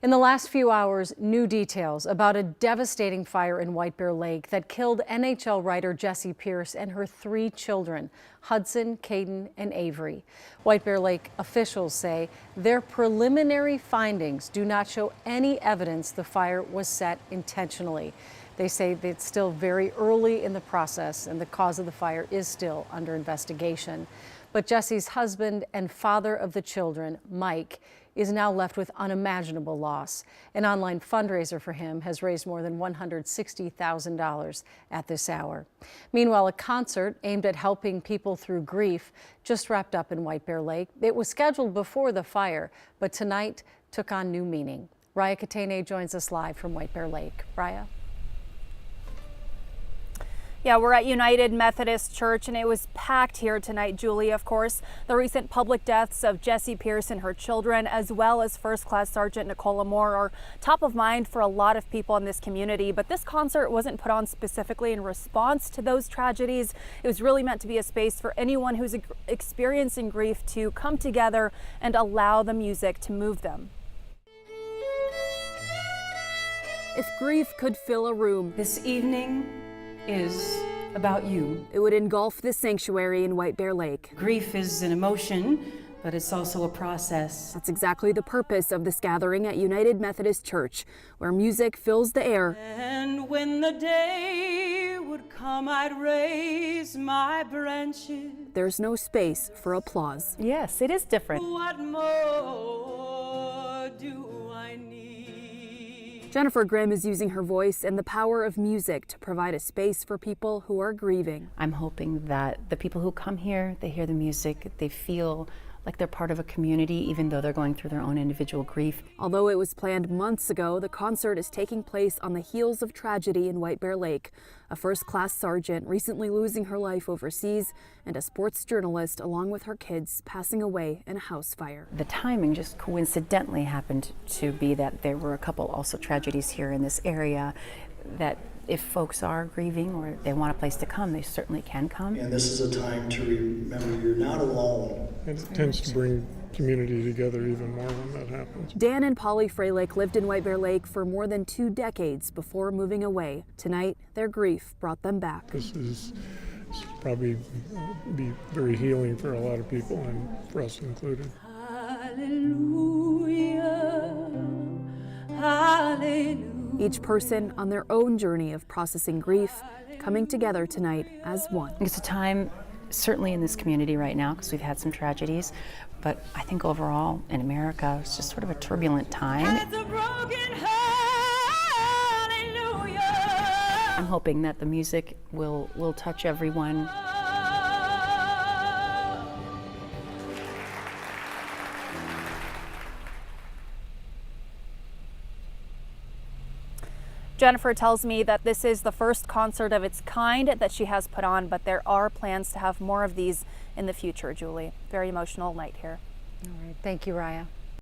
In the last few hours, new details about a devastating fire in White Bear Lake that killed NHL writer Jessie Pierce and her 3 children, Hudson, Caden, and Avery. White Bear Lake officials say their preliminary findings do not show any evidence the fire was set intentionally. They say that it's still very early in the process and the cause of the fire is still under investigation. But Jessie's husband and father of the children, Mike, is now left with unimaginable loss. An online fundraiser for him has raised more than $160,000 at this hour. Meanwhile, a concert aimed at helping people through grief just wrapped up in White Bear Lake. It was scheduled before the fire, but tonight took on new meaning. Raya Katene joins us live from White Bear Lake. Raya? Yeah, we're at United Methodist Church and it was packed here tonight, Julie. Of course, the recent public deaths of Jessie Pierce and her children, as well as First Class Sergeant Nicola Moore, are top of mind for a lot of people in this community. But this concert wasn't put on specifically in response to those tragedies. It was really meant to be a space for anyone who's experiencing grief to come together and allow the music to move them. If grief could fill a room, this evening is about you. it would engulf this sanctuary in White Bear Lake. Grief is an emotion, but it's also a process. That's exactly the purpose of this gathering at United Methodist Church, where music fills the air. And when the day would come, I'd raise my branches. There's no space for applause. Yes, it is different. What more do I need? Jennifer Grimm is using her voice and the power of music to provide a space for people who are grieving. I'm hoping that the people who come here, they hear the music, they feel like they're part of a community, even though they're going through their own individual grief. Although it was planned months ago, the concert is taking place on the heels of tragedy in White Bear Lake. A first-class sergeant recently losing her life overseas, and a sports journalist along with her kids passing away in a house fire. The timing just coincidentally happened to be that there were a couple also tragedies here in this area, that if folks are grieving or they want a place to come, they certainly can come. And this is a time to remember you're not alone. And it tends to bring community together even more when that happens. Dan and Polly Freilick lived in White Bear Lake for more than 2 decades before moving away. Tonight, their grief brought them back. This is probably be very healing for a lot of people, and for us included. Hallelujah, hallelujah. Each person on their own journey of processing grief, coming together tonight as one. It's a time, certainly in this community right now, because we've had some tragedies, but I think overall in America, it's just sort of a turbulent time. It's a broken hallelujah. I'm hoping that the music will touch everyone. Jennifer tells me that this is the first concert of its kind that she has put on, but there are plans to have more of these in the future, Julie. Very emotional night here. All right. Thank you, Raya.